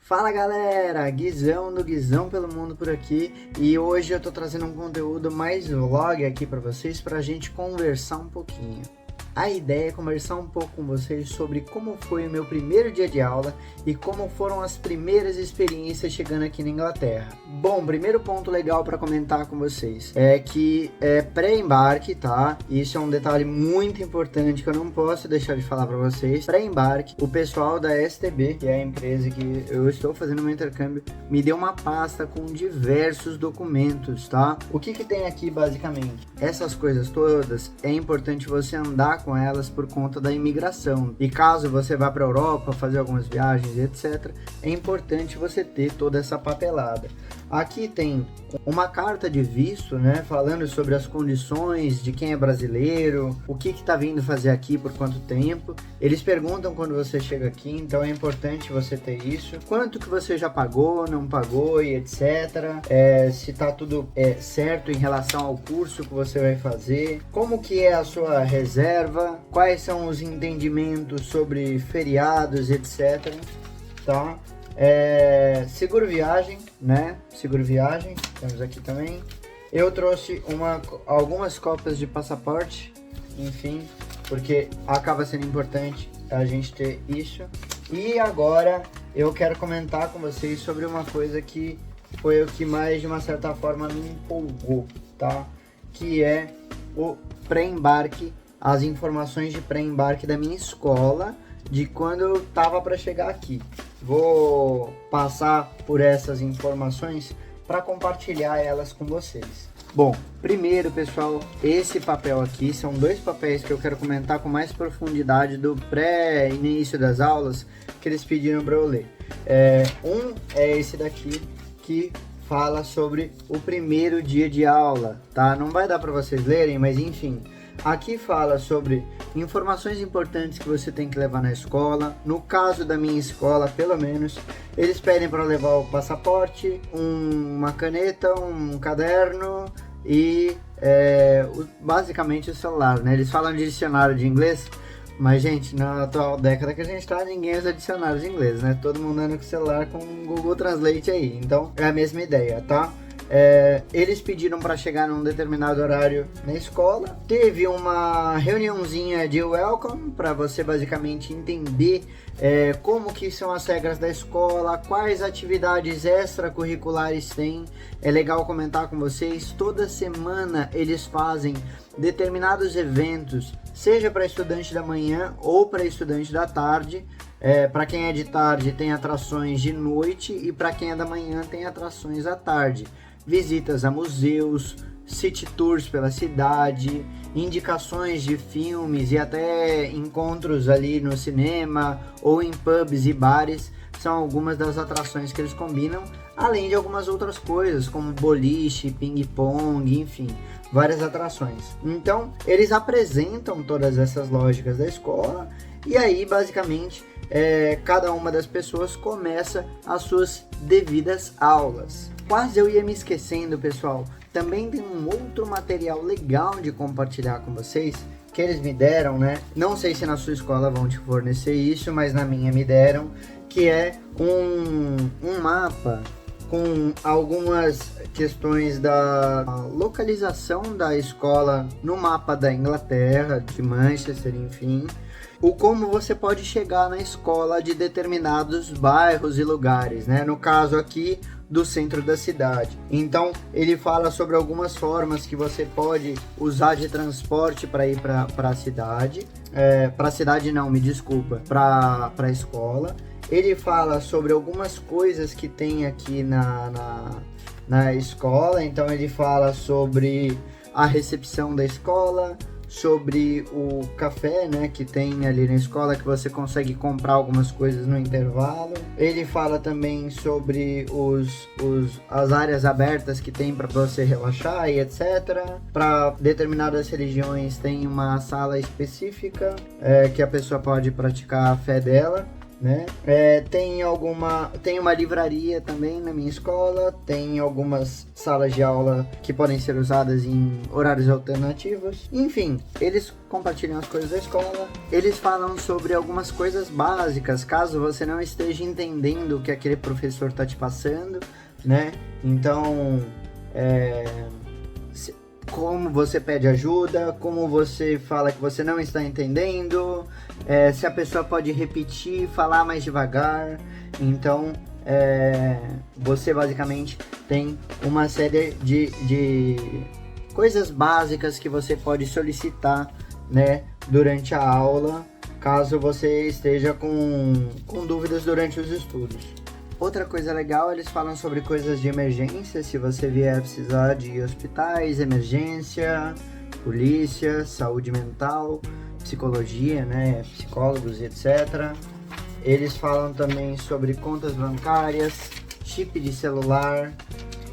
Fala galera, Guizão do Guizão pelo Mundo por aqui e hoje eu tô trazendo um conteúdo mais vlog aqui pra vocês pra gente conversar um pouquinho. A ideia é conversar um pouco com vocês sobre como foi o meu primeiro dia de aula e como foram as primeiras experiências chegando aqui na Inglaterra. Bom, primeiro ponto legal para comentar com vocês é que é pré-embarque, tá? Isso é um detalhe muito importante que eu não posso deixar de falar para vocês. Pré-embarque, o pessoal da STB, que é a empresa que eu estou fazendo meu intercâmbio, me deu uma pasta com diversos documentos, tá? O que tem aqui basicamente? Essas coisas todas é importante você andar com elas por conta da imigração. E caso você vá para a Europa fazer algumas viagens, etc., é importante você ter toda essa papelada. Aqui tem uma carta de visto, né, falando sobre as condições de quem é brasileiro, o que está vindo fazer aqui, por quanto tempo. Eles perguntam quando você chega aqui, então é importante você ter isso. Quanto que você já pagou, não pagou e etc. Se está tudo certo em relação ao curso que você vai fazer. Como que é a sua reserva, quais são os entendimentos sobre feriados, etc. Tá? Seguro viagem, né? Seguro viagem, temos aqui também. Eu trouxe algumas cópias de passaporte, enfim, porque acaba sendo importante a gente ter isso. E agora eu quero comentar com vocês sobre uma coisa que foi o que mais, de uma certa forma, me empolgou, tá? Que é o pré-embarque, as informações de pré-embarque da minha escola, de quando eu tava para chegar aqui. Vou passar por essas informações para compartilhar elas com vocês. Bom, primeiro pessoal, esse papel aqui são dois papéis que eu quero comentar com mais profundidade do pré-início das aulas que eles pediram para eu ler. Um é esse daqui que fala sobre o primeiro dia de aula, tá? Não vai dar para vocês lerem, mas enfim. Aqui fala sobre informações importantes que você tem que levar na escola. No caso da minha escola, pelo menos, eles pedem para levar o passaporte, uma caneta, um caderno e basicamente o celular, né? Eles falam de dicionário de inglês, mas gente, na atual década que a gente tá, ninguém usa dicionário de inglês, né? Todo mundo anda com o celular com o Google Translate aí, então é a mesma ideia, tá? Eles pediram para chegar num determinado horário na escola. Teve uma reuniãozinha de welcome para você basicamente entender como que são as regras da escola, quais atividades extracurriculares tem. É legal comentar com vocês, toda semana eles fazem determinados eventos, seja para estudante da manhã ou para estudante da tarde. Para quem é de tarde tem atrações de noite e para quem é da manhã tem atrações à tarde. Visitas a museus, city tours pela cidade, indicações de filmes e até encontros ali no cinema ou em pubs e bares são algumas das atrações que eles combinam, além de algumas outras coisas como boliche, ping-pong, enfim, várias atrações. Então, eles apresentam todas essas lógicas da escola e aí, basicamente, cada uma das pessoas começa as suas devidas aulas. Quase eu ia me esquecendo, pessoal. Também tem um outro material legal de compartilhar com vocês, que eles me deram, né? Não sei se na sua escola vão te fornecer isso, mas na minha me deram, que é um mapa com algumas questões da localização da escola no mapa da Inglaterra, de Manchester, enfim. O como você pode chegar na escola de determinados bairros e lugares, né? No caso aqui, do centro da cidade. Então, ele fala sobre algumas formas que você pode usar de transporte para ir para a cidade. Para a cidade não, me desculpa, para a escola. Ele fala sobre algumas coisas que tem aqui na escola. Então, ele fala sobre a recepção da escola, sobre o café, né, que tem ali na escola, que você consegue comprar algumas coisas no intervalo. Ele fala também sobre as áreas abertas que tem para você relaxar e etc. Para determinadas religiões tem uma sala específica que a pessoa pode praticar a fé dela. né? Tem uma livraria também na minha escola, tem algumas salas de aula que podem ser usadas em horários alternativos. Enfim, eles compartilham as coisas da escola, eles falam sobre algumas coisas básicas, caso você não esteja entendendo o que aquele professor está te passando, né? Então, como você pede ajuda, como você fala que você não está entendendo, se a pessoa pode repetir, falar mais devagar. Então, você basicamente tem uma série de coisas básicas que você pode solicitar, né, durante a aula, caso você esteja com dúvidas durante os estudos. Outra coisa legal, eles falam sobre coisas de emergência, se você vier precisar de hospitais, emergência, polícia, saúde mental, psicologia, né, psicólogos, etc. Eles falam também sobre contas bancárias, chip de celular,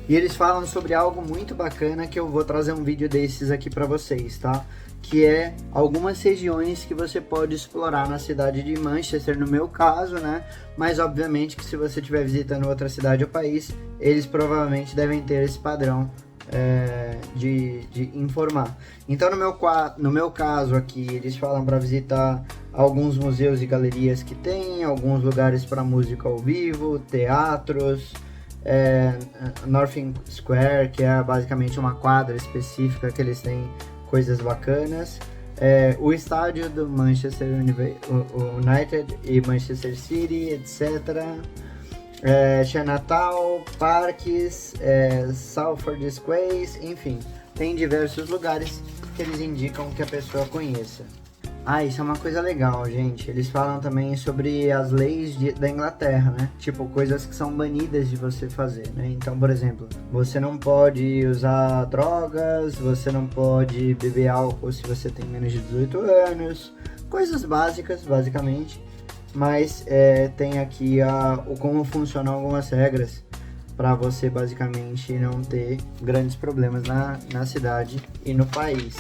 e eles falam sobre algo muito bacana que eu vou trazer um vídeo desses aqui para vocês, tá? Que é algumas regiões que você pode explorar na cidade de Manchester, no meu caso, né? Mas obviamente que se você estiver visitando outra cidade ou país, eles provavelmente devem ter esse padrão de informar. Então no meu caso aqui, eles falam para visitar alguns museus e galerias que tem, alguns lugares para música ao vivo, teatros, Northing Square, que é basicamente uma quadra específica que eles têm coisas bacanas, o estádio do Manchester United e Manchester City, etc. Chinatown, parques, Salford Squares, enfim, tem diversos lugares que eles indicam que a pessoa conheça. Isso é uma coisa legal, gente. Eles falam também sobre as leis da Inglaterra, né? Tipo, coisas que são banidas de você fazer, né? Então, por exemplo, você não pode usar drogas, você não pode beber álcool se você tem menos de 18 anos. Coisas básicas, basicamente. Mas tem aqui como funcionam algumas regras para você, basicamente, não ter grandes problemas na cidade e no país.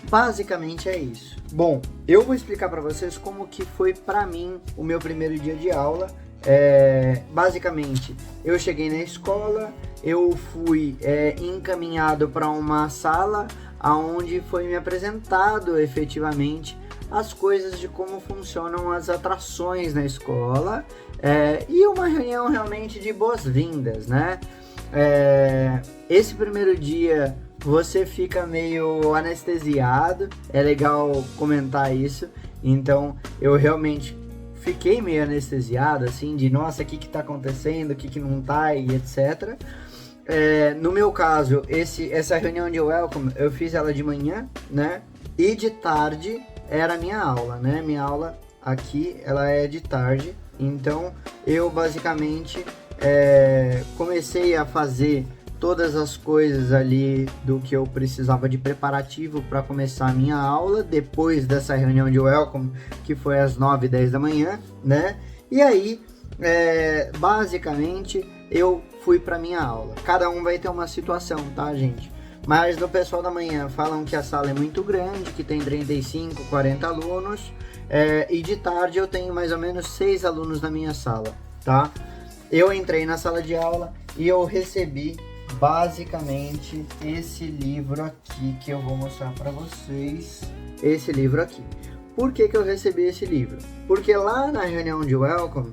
Basicamente é isso. Bom, eu vou explicar para vocês como que foi para mim o meu primeiro dia de aula. Basicamente, eu cheguei na escola, eu fui encaminhado para uma sala onde foi me apresentado efetivamente as coisas de como funcionam as atrações na escola, e uma reunião realmente de boas-vindas, né? Esse primeiro dia você fica meio anestesiado, é legal comentar isso. Então eu realmente fiquei meio anestesiado, assim, de nossa, o que tá acontecendo, o que não tá, e etc. No meu caso, essa reunião de welcome, eu fiz ela de manhã, né? E de tarde era a minha aula, né? Minha aula aqui, ela é de tarde. Então eu basicamente comecei a fazer todas as coisas ali do que eu precisava de preparativo para começar a minha aula, depois dessa reunião de welcome, que foi às 9h10 da manhã, né? E aí, basicamente, eu fui para minha aula. Cada um vai ter uma situação, tá, gente? Mas do pessoal da manhã falam que a sala é muito grande, que tem 35, 40 alunos, e de tarde eu tenho mais ou menos 6 alunos na minha sala, tá? Eu entrei na sala de aula e eu recebi basicamente esse livro aqui que eu vou mostrar para vocês. Esse livro aqui. Por que eu recebi esse livro? Porque lá na reunião de welcome,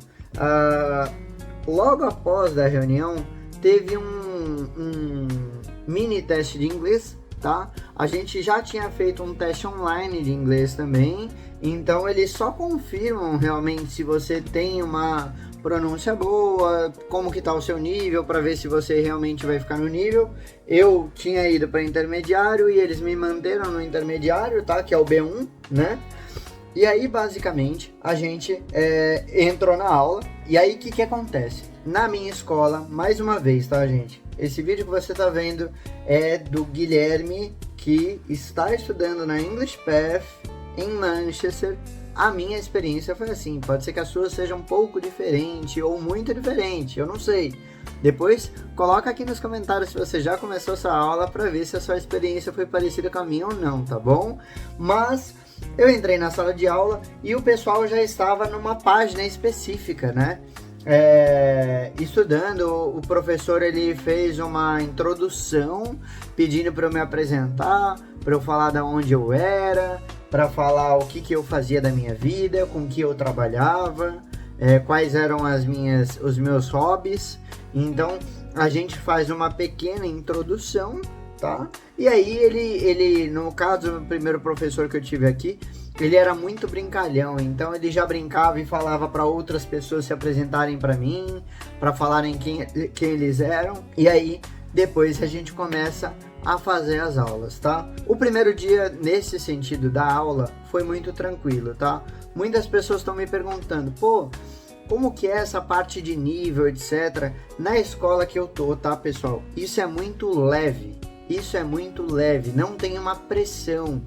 logo após da reunião, teve um mini teste de inglês, tá? A gente já tinha feito um teste online de inglês também, então eles só confirmam realmente se você tem uma pronúncia boa, como que tá o seu nível, para ver se você realmente vai ficar no nível. Eu tinha ido para intermediário e eles me manteram no intermediário, tá? Que é o B1, né? E aí, basicamente, a gente entrou na aula. E aí, o que acontece? Na minha escola, mais uma vez, tá, gente? Esse vídeo que você tá vendo é do Guilherme, que está estudando na English Path em Manchester. A minha experiência foi assim, pode ser que a sua seja um pouco diferente ou muito diferente, eu não sei. Depois, coloca aqui nos comentários se você já começou essa aula para ver se a sua experiência foi parecida com a minha ou não, tá bom? Mas Eu entrei na sala de aula e o pessoal já estava numa página específica, né? Estudando. O professor ele fez uma introdução pedindo para eu me apresentar, para eu falar da onde eu era, para falar o que eu fazia da minha vida, com que eu trabalhava, quais eram os meus hobbies. Então a gente faz uma pequena introdução, tá? E aí ele, no caso, o primeiro professor que eu tive aqui, ele era muito brincalhão, então ele já brincava e falava para outras pessoas se apresentarem para mim, para falarem quem eles eram. E aí depois a gente começa a fazer as aulas, tá? O primeiro dia nesse sentido da aula foi muito tranquilo, tá? Muitas pessoas estão me perguntando, pô, como que é essa parte de nível, etc. Na escola que eu tô, tá, pessoal? Isso é muito leve, não tem uma pressão.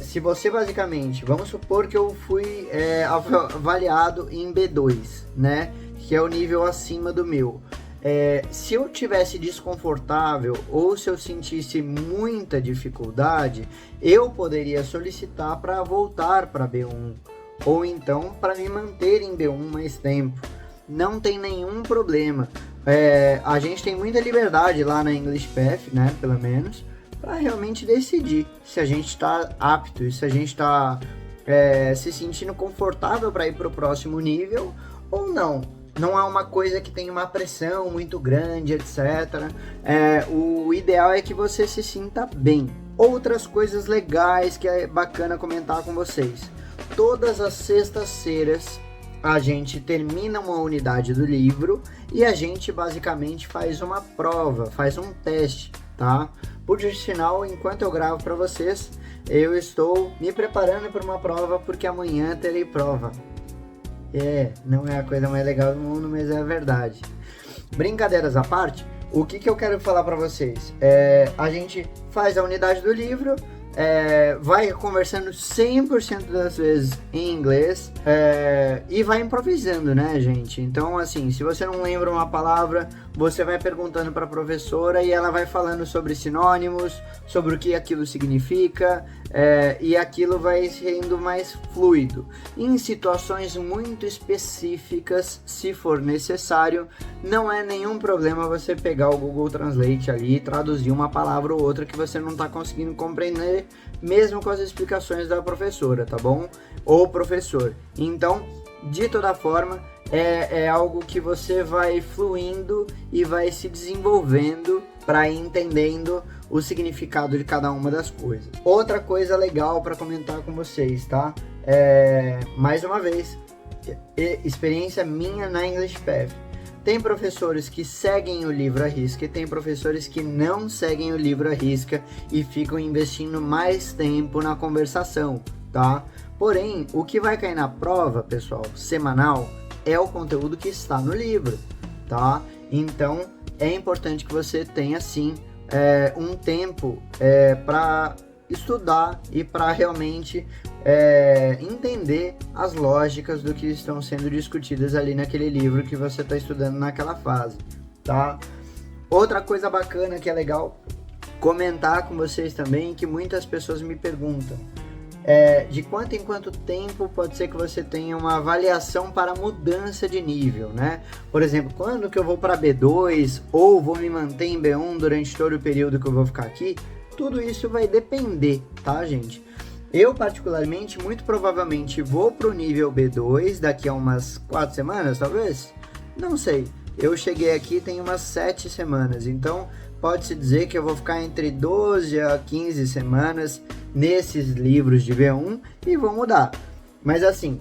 Se você basicamente, vamos supor que eu fui avaliado em B2, né? Que é o nível acima do meu. Se eu tivesse desconfortável ou se eu sentisse muita dificuldade, eu poderia solicitar para voltar para B1 ou então para me manter em B1 mais tempo. Não tem nenhum problema. A gente tem muita liberdade lá na English Path, né? Pelo menos, para realmente decidir se a gente está apto e se a gente está se sentindo confortável para ir para o próximo nível ou não. Não é uma coisa que tem uma pressão muito grande, etc. O ideal é que você se sinta bem. Outras coisas legais que é bacana comentar com vocês. Todas as sextas-feiras a gente termina uma unidade do livro e a gente basicamente faz uma prova, faz um teste, tá? Por sinal, enquanto eu gravo para vocês, eu estou me preparando para uma prova porque amanhã terei prova. Não é a coisa mais legal do mundo, mas é a verdade. Brincadeiras à parte, o que eu quero falar para vocês? A gente faz a unidade do livro, vai conversando 100% das vezes em inglês e vai improvisando, né, gente? Então, assim, se você não lembra uma palavra, você vai perguntando para a professora e ela vai falando sobre sinônimos, sobre o que aquilo significa, e aquilo vai sendo mais fluido. Em situações muito específicas, se for necessário, não é nenhum problema você pegar o Google Translate ali e traduzir uma palavra ou outra que você não está conseguindo compreender, mesmo com as explicações da professora, tá bom? Ou professor. Então, de toda forma, é algo que você vai fluindo e vai se desenvolvendo para ir entendendo o significado de cada uma das coisas. Outra coisa legal para comentar com vocês, tá? Mais uma vez, experiência minha na English Path. Tem professores que seguem o livro à risca e tem professores que não seguem o livro à risca e ficam investindo mais tempo na conversação, tá? Porém, o que vai cair na prova, pessoal, semanal, é o conteúdo que está no livro, tá? Então, é importante que você tenha, sim, um tempo para estudar e para realmente entender as lógicas do que estão sendo discutidas ali naquele livro que você está estudando naquela fase, tá? Outra coisa bacana que é legal comentar com vocês também, que muitas pessoas me perguntam, de quanto em quanto tempo pode ser que você tenha uma avaliação para mudança de nível, né? Por exemplo, quando que eu vou para B2 ou vou me manter em B1 durante todo o período que eu vou ficar aqui? Tudo isso vai depender, tá, gente? Eu, particularmente, muito provavelmente vou para o nível B2 daqui a umas 4 semanas, talvez? Não sei. Eu cheguei aqui tem umas 7 semanas, então pode-se dizer que eu vou ficar entre 12 a 15 semanas nesses livros de B1 e vou mudar. Mas assim,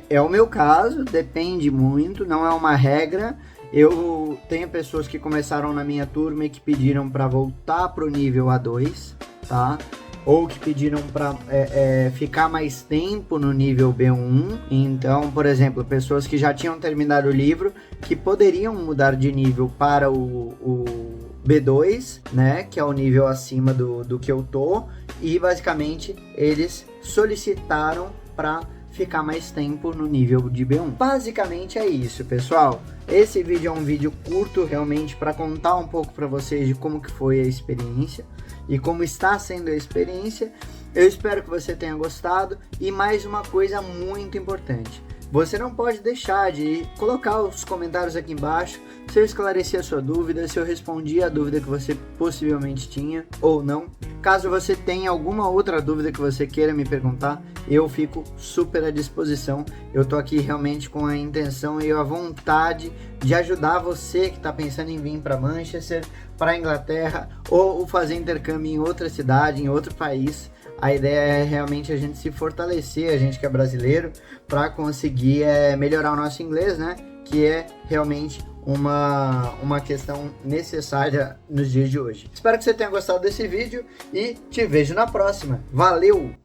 é o meu caso, depende muito, não é uma regra. Eu tenho pessoas que começaram na minha turma e que pediram para voltar para o nível A2, tá? Ou que pediram para ficar mais tempo no nível B1. Então, por exemplo, pessoas que já tinham terminado o livro, que poderiam mudar de nível para o B2, né, que é o nível acima do que eu tô, e basicamente eles solicitaram para ficar mais tempo no nível de B1. Basicamente é isso, pessoal. Esse vídeo é um vídeo curto realmente para contar um pouco para vocês de como que foi a experiência e como está sendo a experiência. Eu espero que você tenha gostado e mais uma coisa muito importante. Você não pode deixar de colocar os comentários aqui embaixo se eu esclareci a sua dúvida, se eu respondi a dúvida que você possivelmente tinha ou não. Caso você tenha alguma outra dúvida que você queira me perguntar, eu fico super à disposição. Eu tô aqui realmente com a intenção e a vontade de ajudar você que está pensando em vir para Manchester, para a Inglaterra ou fazer intercâmbio em outra cidade, em outro país. A ideia é realmente a gente se fortalecer, a gente que é brasileiro, para conseguir melhorar o nosso inglês, né? Que é realmente uma questão necessária nos dias de hoje. Espero que você tenha gostado desse vídeo e te vejo na próxima. Valeu!